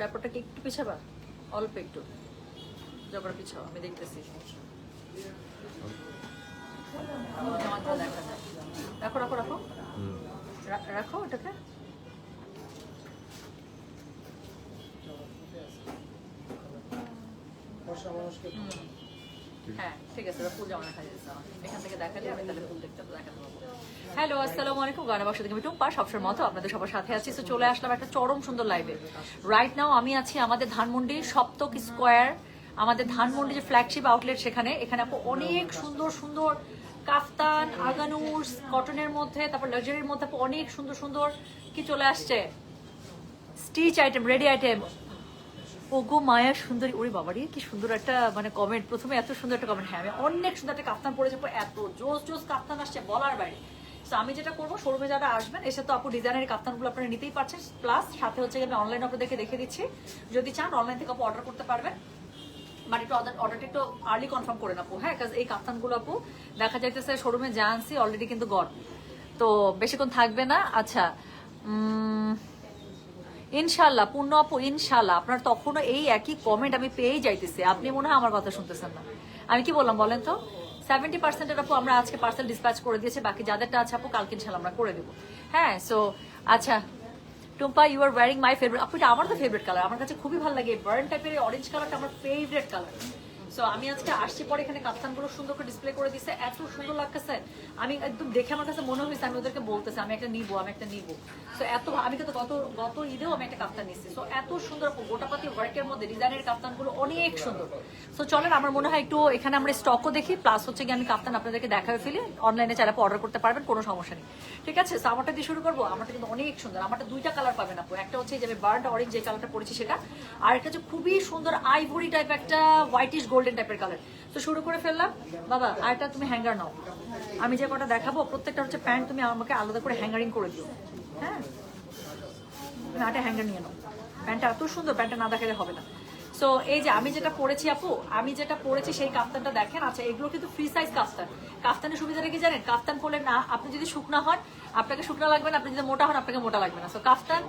ব্যাপারটা কি একটু পিছাবা, অল্প একটু জবর পিছাও, আমি দেখতেছি। জামাগুলো দেখা যায়। রাখো রাখো রাখো রাখো ওটাকে। হ্যাঁ ঠিক আছে, ফুল জামা দেখা যাচ্ছে আমার এখান থেকে, দেখালে আমি তাহলে ফুল দেখতে দেখাতে পারবো। হ্যালো আসসালামু আলাইকুম, গানা বাসা থেকে আমি টুম্পা, সবসময় মতো আপনাদের সবার সাথে আছি। তো চলে আসলাম একটা চরম সুন্দর লাইভে। রাইট নাও আমি আছি আমাদের ধানমন্ডি সপ্তক স্কোয়ার, আমাদের ধানমন্ডি যে ফ্ল্যাগশিপ আউটলেট, সেখানে এখানে আপু অনেক সুন্দর সুন্দর কাফতান, আগানুস, কটনের মধ্যে, তারপর লাক্সারির মধ্যে আপু অনেক সুন্দর সুন্দর কি চলে আসছে, স্টিচ আইটেম, রেডি আইটেম। ওগো মায়া সুন্দরী, ওরে বাবারি কি সুন্দর একটা মানে কমেন্ট, প্রথমে এত সুন্দর একটা কমেন্ট। হ্যাঁ আমি অনেক সুন্দর একটা কাফতান পরেছি, এত জোস জোস কাফতান আসছে বলার বাইরে। তো আমি যেটা করবো, শোরুমে যারা আসবেন এসে তো আপু ডিজাইনের কাফতানগুলো আপনারা নিতেই পারছেন, প্লাস সাথে হচ্ছে আমি অনলাইন আপনাদেরকে দেখে দিচ্ছি, যদি চান অনলাইন থেকে আপু অর্ডার করতে পারবেন। মানে একটু অর্ডারটা একটু আর্লি কনফার্ম করে আপু, হ্যাঁ, কাজ এই কাফতানগুলো আপু দেখা যাইতেছে শোরুমে যা আনছি অলরেডি কিন্তু গড, তো বেশিক্ষণ থাকবে না। আচ্ছা ইনশাল্লাহ পূর্ণ আপু, ইনশাল্লাহ আপনার তখনও এই একই কমেন্ট আমি পেয়েই যাইতেছি, আপনি মনে হয় আমার কথা শুনতেছেন না। আমি কি বললাম বলেন তো, 70% আপু আমরা আজকে পার্সেল ডিসপ্যাচ করে দিয়েছি, বাকি যাদেরটা আছে আপু কালকে ইনশাল্লাহ আমরা করে দেবো। হ্যাঁ সো আচ্ছা Tumpa, you are wearing my favourite, আপু এটা আমার তো ফেভারিট কালার, আমার কাছে খুবই ভালো লাগে বার্ন টাইপের অরেঞ্জ কালারটা আমার ফেভারিট কালার। সো আমি আজকে আসছি পরে এখানে কাফতানগুলো সুন্দর করে ডিসপ্লে করে দিছে, এত সুন্দর লাগতেছে, আমি একদম দেখে আমার কাছে মনে হয়েছে আমি ওদেরকে বলতেছি আমি একটা নিবো, আমি একটা নিবো। সো এত আমি কিন্তু গত ঈদেও আমি একটা কাফতান নিচ্ছি। সো এত সুন্দর গোটাপাতি ওয়ার্কের মধ্যে ডিজাইনের কাফতানগুলো অনেক সুন্দর। সো চলেন আমরা মনে হয় একটু এখানে আমরা স্টকও দেখি, প্লাস হচ্ছে কি আমি কাফতান আপনাদেরকে দেখাবে ফেলি, অনলাইনে চাইলে অর্ডার করতে পারবেন, কোনো সমস্যা নেই। ঠিক আছে, সো আমারটা দিয়ে শুরু করবো। আমারটা কিন্তু অনেক সুন্দর, আমারটা দুইটা কালার পাবেন আপু, একটা হচ্ছে যে আমি বার্ন অরেঞ্জ যে কালারটা পরেছি সেটা, আর একটা হচ্ছে খুবই সুন্দর আইভরি টাইপ একটা হোয়াইটিশ গোল্ডেন টাইপের কালার। তো শুরু করে ফেললাম বাবা, আর একটা তুমি হ্যাঙ্গার নাও, আমি যে কটা দেখাবো প্রত্যেকটা হচ্ছে প্যান্ট তুমি আমাকে আলাদা করে হ্যাঙ্গারিং করে দিও। হ্যাঁ তুমি আটা হ্যাঙ্গার নিয়ে নাও, প্যান্টটা এত সুন্দর, প্যান্টটা না দেখালে হবে না। সো এই যে আমি যেটা পরেছি আপু, আমি যেটা পরেছি সেই কাফতানটা দেখেন। আচ্ছা এগুলো কিন্তু ফ্রি সাইজ কাফতান, কাফতানের সুবিধাটা কি জানেন, কাফতান পরলে না আপনি যদি শুকনা হন আপনাকে শুকনা লাগবে না, আপনি যদি মোটা হন আপনাকে মোটা লাগবে না। So kaftan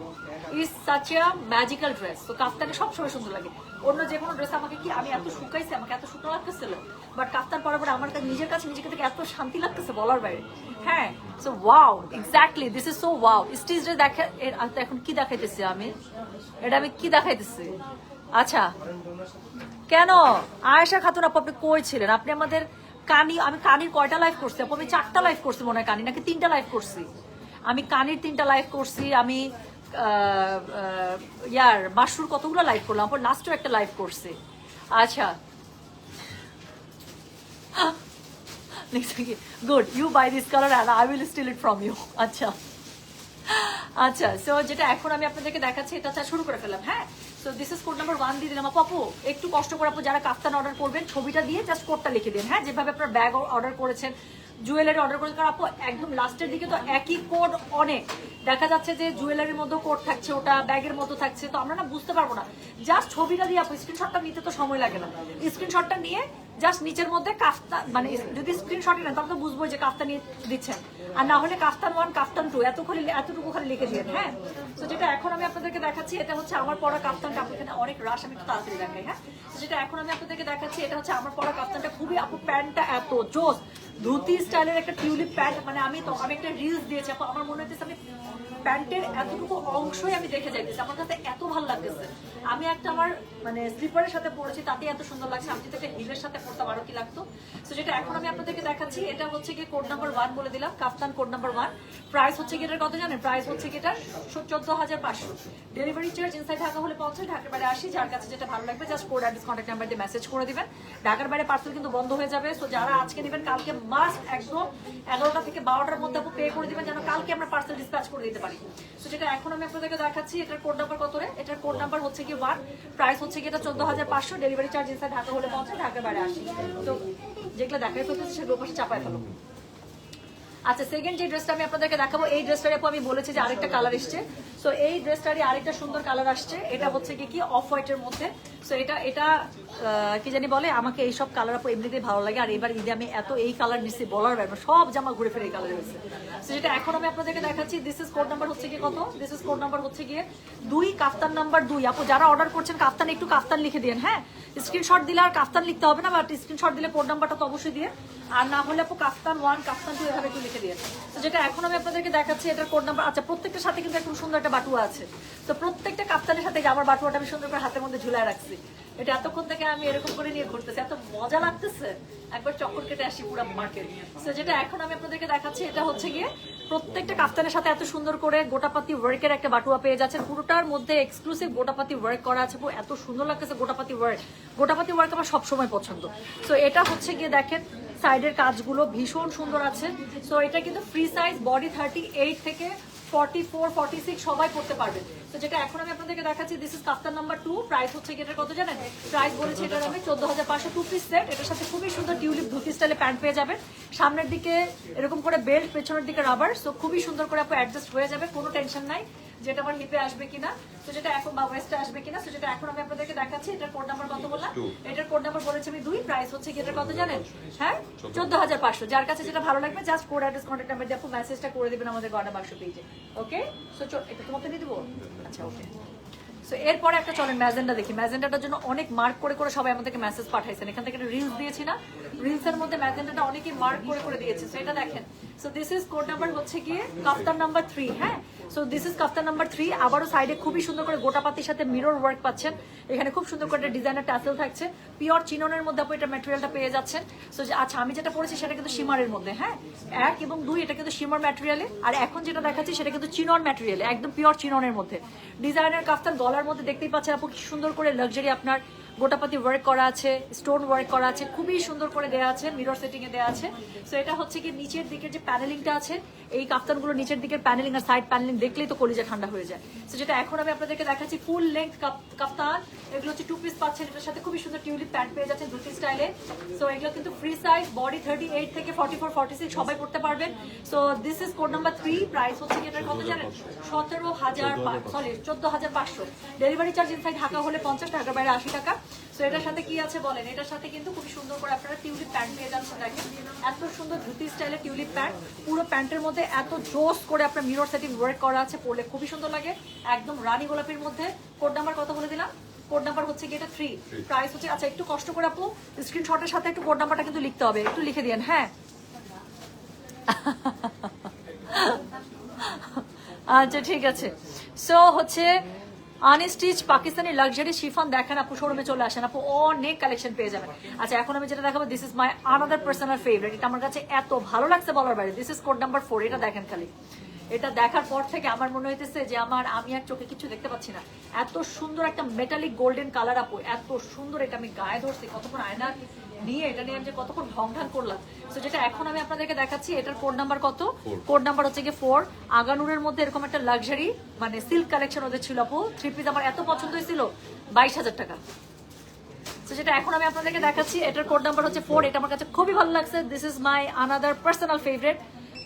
is such a magical dress, তো কাফতানে সবসময় সুন্দর লাগে। অন্য যে কোনো ড্রেস আমাকে কি আমি এত শুকাইছি, আমাকে এত শুকনো লাগতেছিল, বাট কাফতান পরার পরে আমার নিজের কাছে নিজেকে থেকে এত শান্তি লাগতেছে বলার বাইরে। হ্যাঁ so wow, exactly this is so wow. Stitch দেখা এখন কি দেখাইতেছি আমি, এটা আমি কি দেখাইতেছি। আচ্ছা কেন আয়েশা খাতুন আপু আপনি কই ছিলেন, আপনি আমাদের কানি, আমি কানির কয়টা লাইভ করছি আপু, আমি 4টা লাইভ করছি মনে হয়, কানি নাকি 3টা লাইভ করছি, আমি কানির 3টা লাইভ করছি, আমি ইয়ার মাশরুর কতগুলো লাইভ করলাম আপু, লাস্টও একটা লাইভ করছি। আচ্ছা good, you buy this colour and I will steal it from you। আচ্ছা আচ্ছা সো যেটা এখন আমি আপনাদেরকে দেখাচ্ছি এটা শুরু করে ফেললাম। হ্যাঁ so this is code number 1 দিয়ে দিলাম আপু, একটু কষ্ট করে আপু যারা কাফতান অর্ডার করবেন ছবিটা দিয়ে জাস্ট কোডটা লিখে দিন। হ্যাঁ যেভাবে আপনার ব্যাগ অর্ডার করেছেন, জুয়েলারি অর্ডার করেছেন, কারণ আপু একদম লাস্টের দিকে তো একই কোড অনেক দেখা যাচ্ছে যে জুয়েলারির মধ্যে কোড থাকছে, ওটা ব্যাগের মতো থাকছে, তো আমরা না বুঝতে পারবো না। জাস্ট ছবিটা দিয়ে আপু, স্ক্রিনশটটা নিতে তো সময় লাগে না, স্ক্রিনশটটা নিয়ে জাস্ট নিচের মধ্যে কাফতান, মানে যদি স্ক্রিনশট নেন তাহলে তো বুঝবো যে কাফতান নিয়ে দিচ্ছেন, আর না হলে কাফতান 1 কাফতান 2 এতটুকু খালি লিখে দিয়ে। হ্যাঁ তো যেটা এখন আমি আপনাদেরকে দেখাচ্ছি এটা হচ্ছে আমার পরা কাফতানটা, আপু এখানে অনেক রাশ, আমি একটু তাড়াতাড়ি দেখাই। হ্যাঁ যেটা এখন আমি আপনাদেরকে দেখাচ্ছি এটা হচ্ছে আমার পরা কাফতানটা, খুবই আপু প্যান্টটা এত জোস, ধুতি স্টাইলের একটা টিউলিপ প্যান্ট, মানে আমি একটা রিলস দিয়েছি আপু, আমার মনে হচ্ছে আমি প্যান্টের এতটুকু অংশই আমি দেখে যাইতেছি, আমার কাছে এত ভালো লাগতেছে। আমি একটা আমার মানে স্লিপারের সাথে পরেছি তাতে এত সুন্দর লাগছে, আমি যদি একটা হিলের সাথে পরতাম আরো কি লাগতো। তো যেটা এখন আমি আপনাদেরকে দেখাচ্ছি এটা হচ্ছে কি কোড নাম্বার 1 বলে দিলাম, কাফতান কোড নাম্বার 1। প্রাইস হচ্ছে কি এটার কত জানেন, প্রাইস হচ্ছে কি এটা 14,500। ডেলিভারি চার্জ ইনসাইড ঢাকা হলে 50, ঢাকার বাইরে 80। যার কাছে যেটা ভালো লাগবে just code address contact number দিয়ে মেসেজ করে দিবেন। ঢাকার বাইরে পার্সেল কিন্তু বন্ধ হয়ে যাবে, সো যারা আজকে নেবেন কালকে মাস্ট একদম 11টা থেকে 12টার মধ্যে আপু পে করে দিবেন, যেন কালকে আমরা পার্সেল ডিসপ্যাচ করে দিতে পারি। তো যেটা এখন আমি আপনাদেরকে দেখাচ্ছি এটার কোড নাম্বার কত রে, এটার কোড নাম্বার হচ্ছে কি 1, প্রাইস হচ্ছে কি এটা 14,500, ডেলিভারি চার্জ ইনসাইড ঢাকা হলে 50, ঢাকার বাইরে 80। তো যেগুলো দেখাই ফেলতেছে সেগুলো পাশে চাপায় ফেলো। আচ্ছা সেকেন্ড যে ড্রেসটা আমি আপনাদেরকে দেখাবো, এই ড্রেসটার আপু আমি বলেছি যে আরেকটা কালার এসছে, সো এই ড্রেসটারই আরেকটা সুন্দর কালার আসছে, এটা হচ্ছে কি অফ হোয়াইটের মধ্যে, সো এটা এটা কি জানি বলে, আমাকে এইসব কালার আপু এমনিতেই ভালো লাগে। আর এবার ঈদে আমি এত এই কালার নিচ্ছি বলার ব্যাপার, সব জামা ঘুরে ফিরে এই কালার হয়েছে। সো যেটা এখন আমি আপনাদেরকে দেখাচ্ছি, দিস ইজ কোড নাম্বার হচ্ছে গিয়ে কত, দিস ইজ কোড নাম্বার হচ্ছে গিয়ে 2, কাফতান নাম্বার 2। আপু যারা অর্ডার করছেন কাফতান একটু কাফতান লিখে দিন, হ্যাঁ স্ক্রিনশট দিলে আর কাফতান লিখতে হবে না, বাট স্ক্রিনশট দিলে কোড নাম্বারটা তো অবশ্যই দিয়ে, আর না হলে আপু কাফতান 1 কাফতান 2 এভাবে একটু লিখে দিয়ে। তো যেটা এখন আমি আপনাদেরকে দেখাচ্ছি এটার কোড নাম্বার, আচ্ছা প্রত্যেকটার সাথে কিন্তু একদম সুন্দর একটা বাটুয়া আছে। তো প্রত্যেকটা কাফতানের সাথে আমার বাটুয়াটা আমি সুন্দর করে হাতের মধ্যে ঝুলায় রাখছি। এটা এতক্ষণ থেকে আমি এরকম করে নিয়ে ঘুরতেছি, এত মজা লাগতেছে, একবার চক্কর কেটে আসি পুরো মার্কেট। তো যেটা এখন আমি আপনাদেরকে দেখাচ্ছি এটা হচ্ছে গিয়ে প্রত্যেকটা কাফতানের সাথে এত সুন্দর করে গোটাপাতি ওয়ার্কের একটা বাটুয়া পেয়ে যাচ্ছেন। পুরোটার মধ্যে এক্সক্লুসিভ গোটাপাতি ওয়ার্ক করা আছে, এত সুন্দর লাগতেছে গোটাপাতি ওয়ার্ক। গোটাপাতি ওয়ার্ক আমার সবসময় পছন্দ। তো এটা হচ্ছে গিয়ে দেখেন সাইডের কাজগুলো ভীষণ সুন্দর আছে। তো এটা কিন্তু ফ্রি সাইজ, বডি 38 থেকে 44, 46 সবাই পড়তে পারবেন। তো যেটা এখন আমি আপনাদেরকে দেখাচ্ছি, this is kaftan number 2। Price হচ্ছে কি এটার কত জানেন? প্রাইস বলেছে এটার আমি 14,500, 2 পিস সেট। এটার সাথে খুবই সুন্দর টিউলিপ ধুতি স্টাইলে প্যান্ট পেয়ে যাবেন, সামনের দিকে এরকম করে বেল্ট, পেছনের দিকে রাবার। সো খুবই সুন্দর করে আপনি অ্যাডজাস্ট হয়ে যাবে, কোনো টেনশন নাই যেটা আমার হিপে আসবে কিনা, তো যেটা এখন বা ওয়েস্টে আসবে কিনা। তো যেটা এখন আমি আপনাদেরকে দেখাচ্ছি এটার কোড নাম্বার কত বললাম, এটার কোড নাম্বার বলেছি আমি 2। প্রাইস হচ্ছে কি এটার কত জানেন? হ্যাঁ 14,500। যার কাছে যেটা ভালো লাগবে just code address contact number দিয়ে আপনি মেসেজটা করে দিবেন আমাদের গয়না বাক্স পেজে। ওকে, সো এটা তোমাকে দিয়ে দেবো। আচ্ছা ওকে। সো এরপরে একটা চলেন ম্যাজেন্ডা দেখি। ম্যাজেন্ডাটার জন্য অনেক মার্ক করে করে সবাই আমাদেরকে মেসেজ পাঠাইছেন। এখান থেকে একটা রিলস দিয়েছি না, রিলসের মধ্যে ম্যাজেন্ডাটা অনেকেই মার্ক করে করে দিয়েছে। সো এটা দেখেন, so this is code number হচ্ছে গিয়ে কাফতান নাম্বার 3। হ্যাঁ, so this is kaftan number 3। আবারও সাইডে খুবই সুন্দর করে গোটাপাতির সাথে মিরর ওয়ার্ক পাচ্ছেন। এখানে খুব সুন্দর করে ডিজাইনার টাসেল থাকছে, পিওর চিননের মধ্যে আপনি এটা ম্যাটেরিয়ালটা পেয়ে যাচ্ছেন। সো আচ্ছা আমি যেটা পড়েছি সেটা কিন্তু শিমারের মধ্যে, হ্যাঁ 1 এবং 2 এটা কিন্তু শিমার ম্যাটেরিয়ালে, আর এখন যেটা দেখাচ্ছি সেটা কিন্তু চিনন ম্যাটেরিয়ালে, একদম পিওর চিননের মধ্যে। ডিজাইনার কাফতান, গলার মধ্যে দেখতেই পাচ্ছেন আপু কি সুন্দর করে লাক্সারি আপনার গোটাপাতি ওয়ার্ক করা আছে, স্টোন ওয়ার্ক করা আছে, খুবই সুন্দর করে দেওয়া আছে, মিরর সেটিং এ দেওয়া আছে। সো এটা হচ্ছে কি নিচের দিকের যে প্যানেলিংটা আছে, এই কাফতানগুলো নিচের দিকের প্যানেলিং আর সাইড প্যানেলিং দেখলেই তো কলিজা ঠান্ডা হয়ে যায়। সো যেটা এখন আমি আপনাদেরকে দেখাচ্ছি ফুল লেন্থ কাফতান, এগুলো হচ্ছে 2 পিস পাচ্ছেন। এটার সাথে খুবই সুন্দর টিউলিপ প্যান্ট পেয়ে যাচ্ছেন ধুতি স্টাইলে। সো এগুলো কিন্তু ফ্রি সাইজ, বডি 38 থেকে 44, 46 সবাই পড়তে পারবেন। So this is code number 3। Price হচ্ছে কি এটার কত জানেন? 14,500। ডেলিভারি চার্জ ইনসাইড ঢাকা হলে 50 টাকা, বাইরে 80 টাকা। সো এটার সাথে কি আছে বলেন, এটার সাথে কিন্তু খুব সুন্দর করে আপনারা টিউলিপ প্যান্ট পেয়ে যাচ্ছেন। দেখেন এত সুন্দর ধুতি স্টাইলে টিউলিপ প্যান্ট, পুরো প্যান্টের মধ্যে এত জোস করে আপনার মিরর সেটিং ওয়ার্ক করা আছে, পরলে খুবই সুন্দর লাগে, একদম রানী গোলাপির মধ্যে। কোড নাম্বার কত বলে দিলাম? কোড নাম্বার হচ্ছে কি এটা 3। প্রাইস হচ্ছে, আচ্ছা একটু কষ্ট করে আপু স্ক্রিনশটের সাথে একটু কোড নাম্বারটা কিন্তু লিখতে হবে, একটু লিখে দিন। হ্যাঁ আচ্ছা ঠিক আছে। সো হচ্ছে আনস্টিচ পাকিস্তানি লাক্সারি শিফন দেখেন আপু, শোরুমে চলে আসেন আপু, অনেক কালেকশন পেয়ে যাবেন। আচ্ছা এখন আমি যেটা দেখাবো, this is my another personal favourite. এটা আমার কাছে এত ভালো লাগছে বলার বাইরে। This is code number 4। এটা দেখেন খালি, এটা দেখার পর থেকে আমার মনে হইতেছে যে আমি আর চোখে কিছু দেখতে পাচ্ছি না। এত সুন্দর একটা মেটালিক গোল্ডেন কালার আপু, এত সুন্দর। এটা আমি গায়ে ধরছি কতক্ষণ, আয়না নিয়ে এটা নিয়ে যে কতক্ষণ ঢং ঢং করলাম। তো যেটা এখন আমি আপনাদেরকে দেখাচ্ছি এটার কোড নাম্বার কত? কোড নাম্বার হচ্ছে গিয়ে 4। আগানুরের মধ্যে এরকম একটা লাক্সারি মানে সিল্ক কালেকশন ওদের ছিল আপু, 3 পিস আমার এত পছন্দ হয়েছিল, 22,000 টাকা। তো যেটা এখন আমি আপনাদেরকে দেখাচ্ছি এটার কোড নাম্বার হচ্ছে 4। এটা আমার কাছে খুবই ভালো লাগছে। This is my another personal favourite.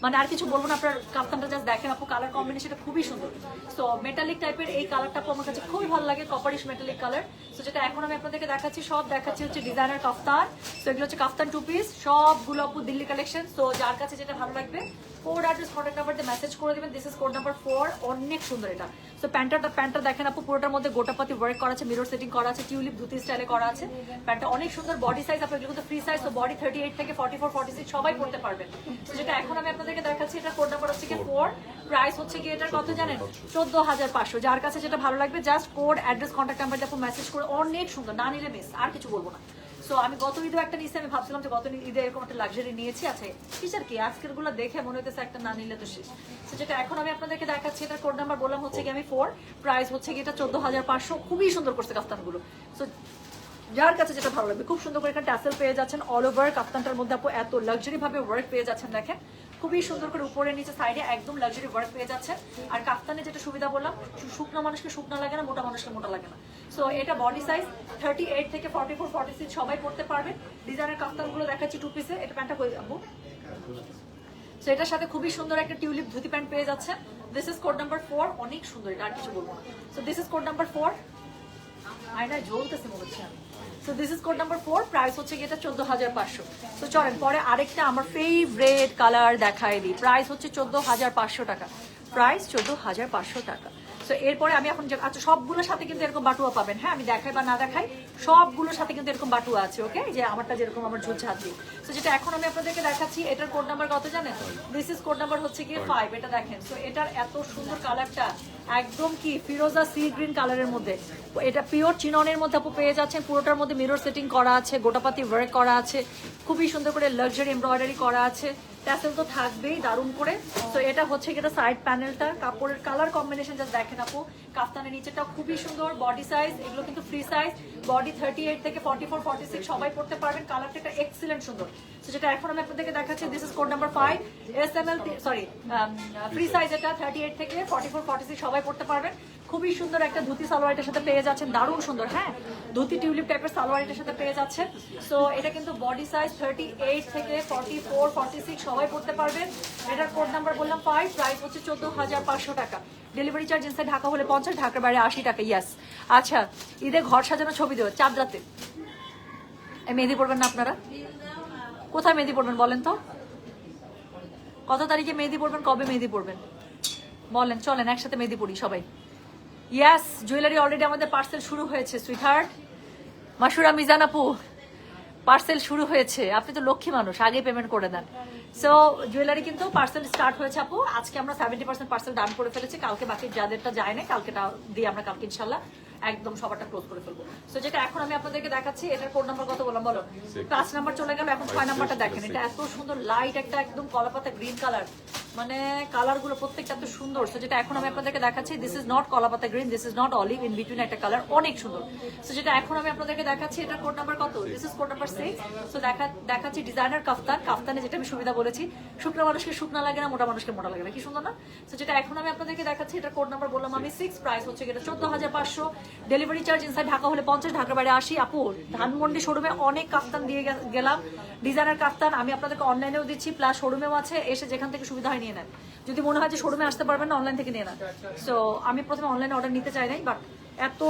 মানে আর কিছু বলবো না, আপনার কাফতানটা জাস্ট দেখেন আপু, কালার কম্বিনেশনটা খুবই সুন্দর। সো মেটালিক টাইপের এই কালারটা আপু আমার কাছে খুবই ভালো লাগে, কপারিশ মেটালিক কালার। সো যেটা এখন আমি আপনাদেরকে দেখাচ্ছি, সব দেখাচ্ছি হচ্ছে ডিজাইনার কাফতান। সো এগুলো হচ্ছে কাফতান 2 পিস, সবগুলো আপু দিল্লি কালেকশন। সো যার কাছে যেটা ভালো লাগবে কোড অ্যাড্রেস কন্ট্যাক্ট নাম্বার দিয়ে মেসেজ করে দিবেন। This is code number 4। অনেক সুন্দর এটা। সো প্যান্টটা দেখেন আপু, পুরোটার মধ্যে গোটাপাতি ওয়ার্ক করা আছে, মিরর সেটিং করা আছে, টিউলিপ ধুতি স্টাইলে করা আছে। প্যান্টটা অনেক সুন্দর, বডি সাইজ আপনি এগুলো কিন্তু ফ্রি সাইজ। তো বডি 38 থেকে 44, 46 সবাই পড়তে পারবেন। তো যেটা এখন আমি আপনাদেরকে দেখাচ্ছি এটা কোড নাম্বার হচ্ছে কি 4। প্রাইস হচ্ছে কি এটার কত জানেন? 14,500। যার কাছে যেটা ভালো লাগবে just code address contact number দিয়ে আপনি মেসেজ করে, অনেক সুন্দর, না নিলে মিস, আর কিছু বলবো না। সো আমি গত ঈদে একটা নিয়েছি, আমি ভাবছিলাম যে গত ঈদে এরকম একটা লাক্সারি নিয়েছি। আছে টিচার কি আজকের গুলো দেখে মনে হইতেছে একটা না নিলে তো শেষ। তো যেটা এখন আমি আপনাদেরকে দেখাচ্ছি এটার কোড নাম্বার বললাম হচ্ছে কি আমি 4। প্রাইস হচ্ছে কি এটা 14,500। খুবই সুন্দর করছে কাফতানগুলো। সো যার কাছে যেটা ভালো লাগবে, খুব সুন্দর করে এখানে ট্যাসেল পেয়ে যাচ্ছেন অল ওভার কাফতানটার মধ্যে আপু, এত লাক্সারি ভাবে ওয়ার্ক পেয়ে যাচ্ছেন। দেখেন খুবই সুন্দর করে উপরে নিচে সাইডে একদম লাক্সারি ওয়ার্ক পেয়ে যাচ্ছেন। আর কাফতানে যেটা সুবিধা বললাম, শুকনো মানুষকে শুকনো লাগে না, মোটা মানুষকে মোটা লাগে না। সো এটা বডি সাইজ 38 থেকে 44, 46 সবাই পড়তে পারবে। ডিজাইনের কাফতানগুলো দেখাচ্ছি 2 পিসে। এটা প্যান্টটা কই আপু? সো এটার সাথে খুবই সুন্দর একটা টিউলিপ ধুতি প্যান্ট পেয়ে যাচ্ছেন। This is code number 4। অনেক সুন্দর, এটা আর কিছু বলবো না। So this is code number 4। আয়না জ্বলতেছে মনে হচ্ছে আমি। So this is code number 4, price হচ্ছে কি এটা 14,500। তো চলেন পরে আরেকটা আমার ফেভারিট কালার দেখাই দিই। প্রাইস হচ্ছে 14,500 টাকা, প্রাইস 14,500 টাকা। সো এরপরে আমি এখন আচ্ছা সবগুলোর সাথে কিন্তু এরকম বাটুয়া পাবেন, হ্যাঁ আমি দেখাই বা না দেখাই সবগুলোর সাথে কিন্তু এরকম বাটুয়া আছে, ওকে যে আমারটা যেরকম আমার ঝুলছে হাত দিয়ে। সো যেটা এখন আমি আপনাদেরকে দেখাচ্ছি এটার কোড নাম্বার কত জানেন? দিস ইজ কোড নাম্বার হচ্ছে গিয়ে 5, এটা দেখেন। সো এটার এত সুন্দর কালারটা একদম কি ফিরোজা সি গ্রিন কালারের মধ্যে, এটা পিওর চিননের মধ্যে আপু পেয়ে যাচ্ছেন। পুরোটার মধ্যে মিরর সেটিং করা আছে, গোটাপাতি ওয়ার্ক করা আছে, খুবই সুন্দর করে লাক্সারি এমব্রয়ডারি করা আছে, ট্যাসেল তো থাকবেই দারুণ করে। তো এটা হচ্ছে এটা সাইড প্যানেলটা, কাপড়ের কালার কম্বিনেশন যা দেখেন আপু, কাফতানের নিচেটা খুবই সুন্দর, বডি সাইজ এগুলো কিন্তু ফ্রি সাইজ, বডি 38 থেকে 44 46 সবাই পড়তে পারবেন, কালারটা একটা এক্সিলেন্ট সুন্দর। তো যেটা এখন আমি আপনাদেরকে দেখাচ্ছি this is code number 5, SML sorry free size, এটা 38 থেকে 44 46 সবাই পড়তে পারবেন। খুবই সুন্দর একটা ধুতি সালোয়ার এটার সাথে পেয়ে যাচ্ছেন, দারুণ সুন্দর, হ্যাঁ ধুতি টিউলিপ টাইপের সালোয়ার এটার সাথে পেয়ে যাচ্ছেন। সো এটা কিন্তু বডি সাইজ 38 থেকে 44 46 সবাই পড়তে পারবেন। এটার কোড নাম্বার বললাম 5, প্রাইস হচ্ছে 14,500 টাকা। ডেলিভারি চার্জ ইনসাইড ঢাকা হলে 50, ঢাকার বাইরে 80 টাকা। ইয়াস আচ্ছা, ঈদে ঘর সাজানো ছবি দেবো চাঁদ রাতে। মেহেদি পড়বেন না আপনারা? কোথায় মেহেদি পড়বেন বলেন তো? কত তারিখে মেহেদি পড়বেন, কবে মেহেদি পড়বেন বলেন, চলেন একসাথে মেহেদি পড়ি সবাই। ইয়াস, জুয়েলারি অলরেডি আমাদের পার্সেল শুরু হয়েছে সুইটহার্ট। মাসুরা মিজান আপু পার্সেল শুরু হয়েছে, আপনি তো লক্ষ্মী মানুষ, আগে পেমেন্ট করে দেন। সো জুয়েলারি কিন্তু পার্সেল স্টার্ট হয়েছে আপু, আজকে আমরা 70% পার্সেল ডান করে ফেলেছি, কালকে বাকি যাদেরটা যায় না কালকেটা দিয়ে আমরা কালকে ইনশাল্লাহ একদম সবারটা ক্লোজ করে ফেলবো। সো যেটা এখন আমি আপনাদেরকে দেখাচ্ছি এটার কোড নাম্বার কত বললাম বলো? 5 নাম্বার চলে গেল, এখন 6 নাম্বারটা দেখেন। এটা এত সুন্দর লাইট একটা একদম কলাপাতা গ্রিন কালার, মানে কালার গুলো প্রত্যেকটা এত সুন্দর। সো যেটা এখন আমি আপনাদেরকে দেখাচ্ছি দিস ইজ নট কলাপাতা green, this is not olive, in between একটা কালার, অনেক সুন্দর। সো যেটা এখন আমি আপনাদেরকে দেখাচ্ছি এটার কোড নাম্বার কত? This is code number 6। So দেখাচ্ছি ডিজাইনার কাফতান, কাফতানে যেটা আমি সুবিধা বলেছি, শুকনো মানুষকে শুকনা লাগে না, মোটা মানুষকে মোটা লাগে না, কি সুন্দর না? সো যেটা এখন আমি আপনাদেরকে দেখাচ্ছি এটার কোড নাম্বার বললাম আমি 6, প্রাইস হচ্ছে এটা 14,500। ডেলিভারি চার্জ ইনসাইড ঢাকা হলে 50, ঢাকার বাইরে 80। আপু ধানমন্ডি শোরুমে অনেক কাফতান দিয়ে গেলাম, ডিজাইনার কাফতান আমি আপনাদেরকে অনলাইনেও দিচ্ছি, প্লাস শোরুমেও আছে, এসে যেখান থেকে সুবিধা হয় নিয়ে নেন। যদি মনে হয় যে শোরুমে আসতে পারবেন না, অনলাইন থেকে নিয়ে নেন। সো আমি প্রথমে অনলাইনে অর্ডার নিতে চাই নাই, বাট এত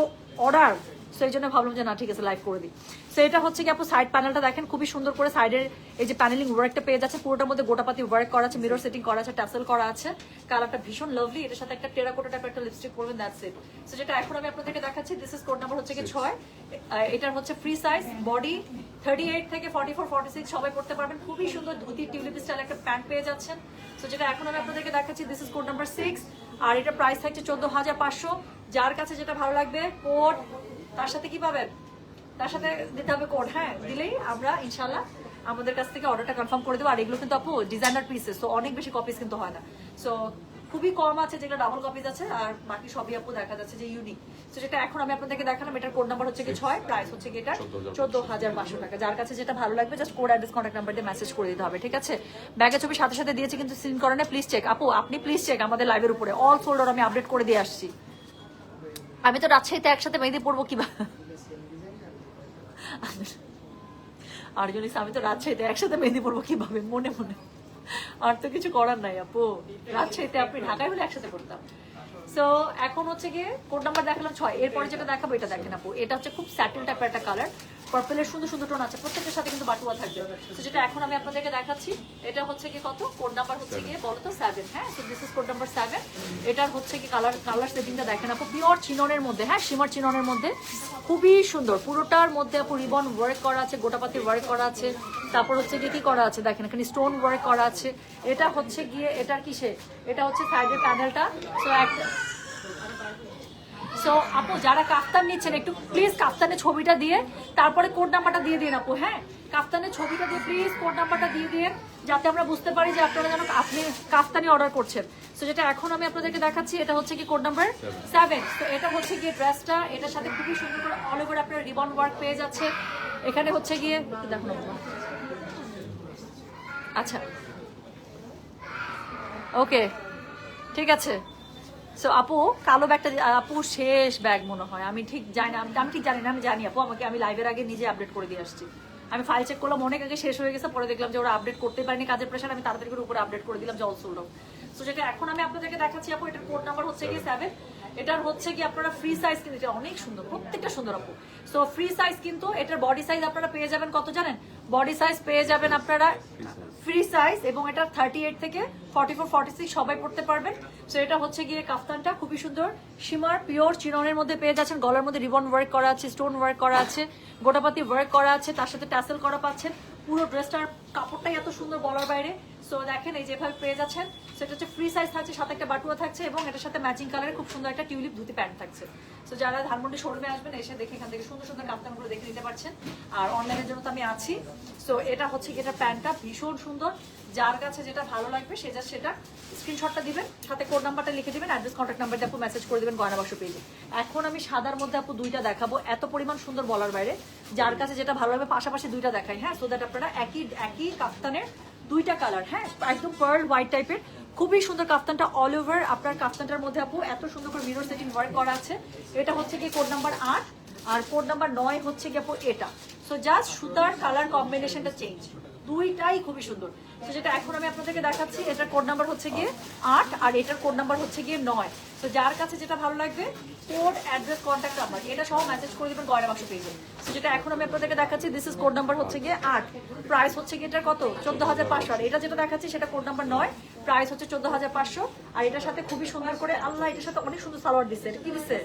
অর্ডার, সো এই জন্য ভাবলাম যে না ঠিক আছে লাইভ করে দিই। সো এটা হচ্ছে কি আপু সাইড প্যানেলটা দেখেন, খুবই সুন্দর করে সাইডের এই যে প্যানেলিং ওয়ার্কটা পেয়ে যাচ্ছে, পুরোটার মধ্যে গোটাপাতি ওয়ার্ক করা আছে, মিরর সেটিং করা আছে, ট্যাসেল করা আছে, কালারটা ভীষণ লাভলি। এটার সাথে একটা টেরাকোটা টাইপের একটা লিপস্টিক পরবেন, দ্যাটস ইট। সো যেটা এখন আমি আপনাদেরকে দেখাচ্ছি দিস ইজ কোড নাম্বার হচ্ছে কি 6, এটার হচ্ছে ফ্রি সাইজ, বডি 38 থেকে 44 46 সবাই পড়তে পারবেন। খুবই সুন্দর ধুতি টিউলিপ স্টাইল একটা প্যান্ট পেয়ে যাচ্ছেন। সো যেটা এখন আমি আপনাদেরকে দেখাচ্ছি দিস ইজ কোড নাম্বার 6, আর এটা প্রাইস থাকছে 14,500। যার কাছে যেটা ভালো লাগবে কোড তার সাথে কি পাবেন, তার সাথে দিতে হবে কোড, হ্যাঁ দিলেই আমরা ইনশাল্লাহ আমাদের কাছ থেকে অর্ডারটা কনফার্ম করে দেবো। আর এগুলো কিন্তু আপু ডিজাইনার পিসেস, তো অনেক বেশি কপিস কিন্তু হয় না, সো খুবই কম আছে যেগুলো ডাবল কপিস আছে, আর বাকি সবই আপু দেখা যাচ্ছে যে ইউনিক। তো যেটা এখন আমি আপনাদেরকে দেখালাম এটার কোড নাম্বার হচ্ছে কি 6, প্রাইস হচ্ছে কি এটা 14,500 টাকা। যার কাছে যেটা ভালো লাগবে just code address contact number দিয়ে মেসেজ করে দিতে হবে, ঠিক আছে? ব্যাগের ছবি সাথে সাথে দিয়েছি কিন্তু সিন করে না, প্লিজ চেক আপু, আপনি প্লিজ চেক আমাদের লাইভের উপরে অল ফোল্ডার আমি আপডেট করে দিয়ে আসছি। আমি তো রাজশাহীতে একসাথে মেহেদি পড়বো কিভাবে, আর জানিস আমি তো রাজশাহীতে একসাথে মেহেদি পড়বো কিভাবে মনে মনে, আর তো কিছু করার নাই আপু, রাজশাহীতে আপনি ঢাকায় হলে একসাথে পড়তাম। সো এখন হচ্ছে গিয়ে কোড নাম্বার দেখালাম 6, এরপরে যেটা দেখাবো এটা দেখেন আপু, এটা হচ্ছে খুব স্যাটেল টাইপের একটা কালার, পার্পলের সুন্দর সুন্দর টোন আছে, প্রত্যেকের সাথে কিন্তু বাটুয়া থাকবে। তো যেটা এখন আমি আপনাদেরকে দেখাচ্ছি এটা হচ্ছে কি কত, কোড নাম্বার হচ্ছে গিয়ে বলো তো 7, হ্যাঁ so this is code number 7। এটার হচ্ছে কি কালার সেটিংটা দেখেন আপু, পিওর চিননের মধ্যে, হ্যাঁ শিমার চিননের মধ্যে, খুবই সুন্দর, পুরোটার মধ্যে আপু রিবন ওয়ার্ক করা আছে, গোটাপাতি ওয়ার্ক করা আছে, তারপর হচ্ছে গিয়ে কি করা আছে দেখেন এখানে স্টোন ওয়ার্ক করা আছে। এটা হচ্ছে গিয়ে এটার কিসে, এটা হচ্ছে সাইডের প্যানেলটা। সো একটা সো আপু যারা কাফতান নিচ্ছেন একটু প্লিজ কাফতানের ছবিটা দিয়ে তারপরে কোড নাম্বারটা দিয়ে দিন আপু, হ্যাঁ কাফতানের ছবিটা দিয়ে প্লিজ কোড নাম্বারটা দিয়ে দিন, যাতে আমরা বুঝতে পারি যে আপনারা যেন আপনি কাফতানি অর্ডার করছেন। সো যেটা এখন আমি আপনাদেরকে দেখাচ্ছি এটা হচ্ছে কি কোড নাম্বার 7। তো এটা হচ্ছে গিয়ে ড্রেসটা, এটার সাথে খুবই সুন্দর করে অল ওভার আপনার রিবন ওয়ার্ক পেয়ে যাচ্ছে। এখানে হচ্ছে গিয়ে দেখুন আচ্ছা ওকে ঠিক আছে। সো আপু কালো ব্যাগটা আপু শেষ ব্যাগ মনে হয়, আমি ঠিক জানি না, আমি ঠিক জানি না, আমি জানি আপু আমাকে, আমি লাইভের আগে নিজে আপডেট করে দিয়ে আসছি, আমি ফাইল চেক করলাম অনেক আগে শেষ হয়ে গেছে, পরে দেখলাম যে ওরা আপডেট করতে পারেনি কাজের প্রেশার, আমি তাড়াতাড়ি করে উপরে আপডেট করে দিলাম যে অল সোল্ড আউট। তো যেটা এখন আমি আপনাদেরকে দেখাচ্ছি আপু, এটার কোড নাম্বার হচ্ছে গিয়ে 7। এটার হচ্ছে কি আপনারা ফ্রি সাইজ কিন্তু, এটা অনেক সুন্দর, প্রত্যেকটা সুন্দর আপু। সো ফ্রি সাইজ কিন্তু এটার বডি সাইজ আপনারা পেয়ে যাবেন কত জানেন? বডি সাইজ পেয়ে যাবেন আপনারা ফ্রি সাইজ, এবং এটা 38 থেকে 44 46 সবাই পড়তে পারবেন। সো এটা হচ্ছে গিয়ে কাফতানটা খুবই সুন্দর, শিমার পিওর চিননের মধ্যে পেয়ে যাচ্ছেন। গলার মধ্যে রিবন ওয়ার্ক করা আছে, স্টোন ওয়ার্ক করা আছে, গোটাপাতি ওয়ার্ক করা আছে, তার সাথে ট্যাসেল করা পাচ্ছেন। পুরো ড্রেসটার কাপড়টাই এত সুন্দর বলার বাইরে। সো দেখেন এই যেভাবে পেয়ে যাচ্ছেন, সেটা হচ্ছে ফ্রি সাইজ থাকছে, সাথে একটা বাটুয়া থাকছে, এবং এটার সাথে ম্যাচিং কালারের খুব সুন্দর একটা টিউলিপ ধুতি প্যান্ট থাকছে। সো যারা ধানমন্ডি শোরুমে আসবেন এসে দেখে এখান থেকে সুন্দর সুন্দর কাপ্তানগুলো দেখে নিতে পারছেন। আর অনলাইনের জন্য তো আমি আছি। সো এটা হচ্ছে কি, এটা প্যান্টটা ভীষণ সুন্দর, যার কাছে যেটা ভালো লাগবে সেটা স্ক্রিনশটটা দিবেন, সাথে কোড নাম্বারটা লিখে দিবেন, অ্যাড্রেস কন্ট্যাক্ট নাম্বার দিয়ে আপু মেসেজ করে দিবেন গয়না বাক্স পেজে। এখন আমি সাদার মধ্যে আপু দুইটা দেখাবো, এত পরিমাণ সুন্দর বলার বাইরে, যার কাছে যেটা ভালো লাগবে পাশাপাশি দুইটা দেখাই, হ্যাঁ, সো দ্যাট আপনারা একই কাফতানের দুইটা কালার, হ্যাঁ, একদম পার্ল হোয়াইট টাইপের, খুবই সুন্দর কাফতানটা। অল ওভার আপনার কাফতানটার মধ্যে আপু এত সুন্দর করে মিরর সেটিং ওয়ার্ক করা আছে। এটা হচ্ছে কি কোড নাম্বার 8, আর কোড নাম্বার 9 হচ্ছে কি আপু এটা। সো জাস্ট সুতার কালার কম্বিনেশনটা চেঞ্জ, দুইটাই খুবই সুন্দর। তো যেটা এখন আমি আপনাদেরকে দেখাচ্ছি, এটার কোড নাম্বার হচ্ছে গিয়ে 8, আর এটার কোড নাম্বার হচ্ছে গিয়ে 9। তো যার কাছে যেটা ভালো লাগবে কোড, অ্যাড্রেস, কন্ট্যাক্ট নাম্বার এটা সহ মেসেজ করে দিবেন গয়না বাক্স পেজে। তো যেটা এখন আমি আপনাদেরকে দেখাচ্ছি, দিস ইজ কোড নাম্বার হচ্ছে গিয়ে 8, প্রাইস হচ্ছে গিয়ে এটার কত 14,500। আর এটা যেটা দেখাচ্ছি সেটা কোড নাম্বার 9, প্রাইস হচ্ছে 14,500। আর এটার সাথে খুবই সুন্দর করে, আল্লাহ, এটার সাথে অনেক সুন্দর সালোয়ার দিচ্ছে। এটা কি দিচ্ছে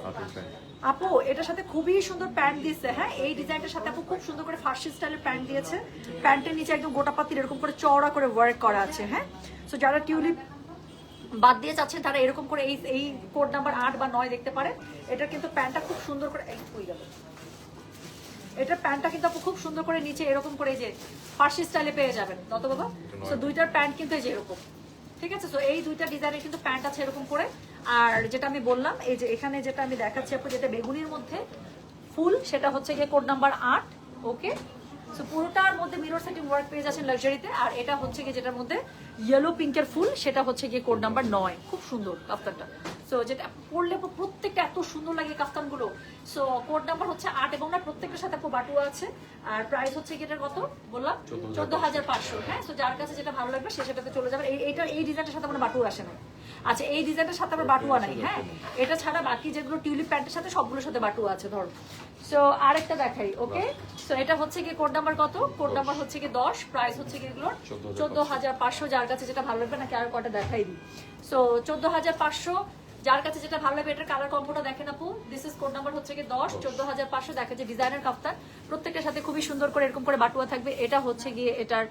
আপু? এটার সাথে খুবই সুন্দর প্যান্ট দিচ্ছে, হ্যাঁ, এই ডিজাইনটার সাথে আপু খুব সুন্দর করে ফার্সি স্টাইলের প্যান্ট দিয়েছে। প্যান্টের নিচে একদম গোটা পাতির এরকম করে চওড়া করে ওয়ার্ক করা আছে, হ্যাঁ। সো যারা টিউলিপ বাদ দিয়ে যাচ্ছেন তারা এরকম করে এই কোড নাম্বার 8 বা 9 দেখতে পারেন। এটা কিন্তু প্যান্টটা খুব সুন্দর করে, এই হয়ে গেল, এটার প্যান্টটা কিন্তু আপু খুব সুন্দর করে নিচে এরকম করে যে ফার্সি স্টাইলে পেয়ে যাবেন, তত বাবা। সো দুইটার প্যান্ট কিন্তু এই যে এরকম, ঠিক আছে। সো এই দুইটা ডিজাইনের কিন্তু প্যান্ট আছে এরকম করে। আর যেটা আমি বললাম, এই যে এখানে যেটা আমি দেখাচ্ছি আপু, যেটা বেগুনির মধ্যে ফুল, সেটা হচ্ছে গিয়ে কোড নাম্বার 8, ওকে। সো পুরোটার মধ্যে মিরর সেটিং ওয়ার্ক পেয়ে যাচ্ছেন লাক্সারিতে। আর এটা হচ্ছে গিয়ে যেটার মধ্যে ইয়েলো পিঙ্কের ফুল, সেটা হচ্ছে গিয়ে কোড নাম্বার 9, খুব সুন্দর কাফতানটা। সো যেটা পরলে প্রত্যেকটা এত সুন্দর লাগে কাফতানগুলো। সো কোড নাম্বার হচ্ছে 8, এবং না প্রত্যেকটার সাথে আপু বাটুয়া আছে। আর প্রাইস হচ্ছে কি এটার কত বললাম, 14,500, হ্যাঁ। সো যার কাছে যেটা ভালো লাগবে সে সেটাতে চলে যাবে। এই ডিজাইনটার সাথে আমার বাটুয়া আসে না। আচ্ছা, এই ডিজাইনটার সাথে আমার বাটুয়া নাই, হ্যাঁ। এটা ছাড়া বাকি যেগুলো টিউলিপ প্যান্টের সাথে সবগুলোর সাথে বাটুয়া আছে, ধরো। সো আরেকটা দেখাই, ওকে। সো এটা হচ্ছে কি কোড নাম্বার কত, কোড নাম্বার হচ্ছে কি 10, প্রাইস হচ্ছে কি এগুলোর 14,500। যার কাছে যেটা ভালো লাগবে, নাকি আর কটা দেখাই দিই। সো 14,500, যার কাছে যেটা ভালো লাগবে। এটার কালার কম্বোটা দেখেন আপু, দিস ইজ কোড নাম্বার হচ্ছে কি 10, 14,500। দেখা যায় ডিজাইনার কাফতান, প্রত্যেকটার সাথে খুবই সুন্দর করে এরকম করে বাটুয়া থাকবে। এটা হচ্ছে গিয়ে এটার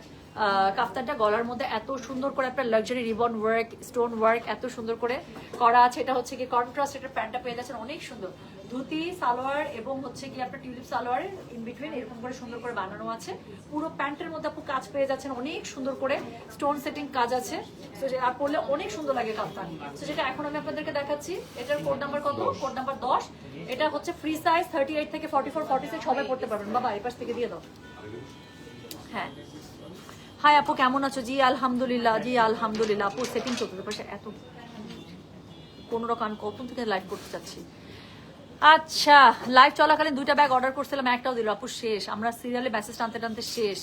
কাফতানটা, গলার মধ্যে এত সুন্দর করে আপনার luxury ribbon work, stone work এত সুন্দর করে করা আছে। এটা হচ্ছে কি কন্ট্রাস্ট, এটার প্যান্টটা পেয়ে যাচ্ছেন অনেক সুন্দর, ধুতি সালোয়ার এবং হচ্ছে কি আপনার টিউলিপ সালোয়ার ইন বিটুইন এরকম করে সুন্দর করে বানানো আছে। পুরো প্যান্টের মধ্যে আপু কাজ পেয়ে যাচ্ছেন অনেক সুন্দর করে, স্টোন সেটিং কাজ আছে। তো আর পরলে অনেক সুন্দর লাগে কাফতান। তো যেটা এখন আমি আপনাদেরকে দেখাচ্ছি, এটার কোড নাম্বার কত, কোড নাম্বার 10। এটা হচ্ছে ফ্রি সাইজ 38 থেকে 44 46 সবাই পড়তে পারবেন। বাবা এই পাশ থেকে দিয়ে দাও, হ্যাঁ। হাই আপু, কেমন আছো? জি আলহামদুলিল্লাহ, জি আলহামদুলিল্লাহ। আপু সেটিং চলতে পারছে, এত কোন রকম আমি কখন থেকে লাইভ করতে চাচ্ছি। আচ্ছা, লাইভ চলাকালীন 2টা ব্যাগ অর্ডার করছিলাম, একটাও দিল আপু, শেষ। আমরা সিরিয়ালে মেসেজ টানতে টানতে শেষ।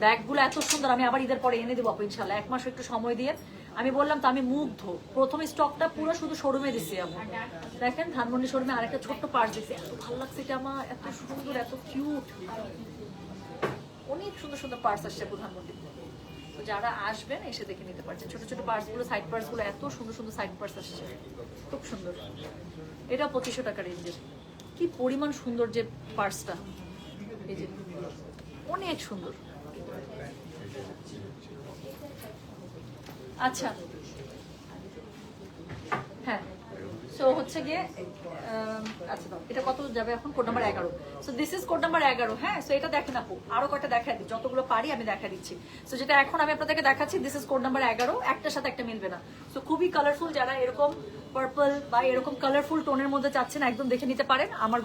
ব্যাগগুলো এত সুন্দর, আমি আবার ঈদের পরে এনে দেবো আপু ইনশাল্লাহ, 1 মাস একটু সময় দিয়ে। আমি বললাম তো আমি মুগ্ধ, প্রথমে স্টকটা পুরো শুধু শোরুমে দিচ্ছি। আমার দেখেন ধানমন্ডি শোরুমে আরেকটা ছোট্ট পার্স দিচ্ছি, এত ভালো লাগছে এটা আমার, এত সুন্দর, এত কিউট, অনেক সুন্দর সুন্দর পার্স আসছে ধানমন্ডি। তো যারা আসবেন এসে দেখে নিতে পারছেন, ছোট ছোট পার্সগুলো, সাইড পার্সগুলো এত সুন্দর সুন্দর সাইড পার্স আসছে, খুব সুন্দর। এটা 2500 টাকা রেঞ্জের, কি পরিমাণ সুন্দর যে পার্সটা, এই যে অনেক সুন্দর। আচ্ছা, হ্যাঁ। সো হচ্ছে গিয়ে আচ্ছা দাও, এটা কত যাবে এখন, code number 11। So this is code number 11, হ্যাঁ। সো এটা দেখেন আপু, আরো কয়টা দেখা দিই, যতগুলো পারি আমি দেখা দিচ্ছি। সো যেটা এখন আমি আপনাদেরকে দেখাচ্ছি, দিস ইজ কোড নাম্বার 11, একটার সাথে একটা মিলবে না। সো খুবই কালারফুল, যারা এরকম পার্পল বা এরকম কালারফুল টোনের মধ্যে চাচ্ছেন একদম দেখে নিতে পারেন। আমার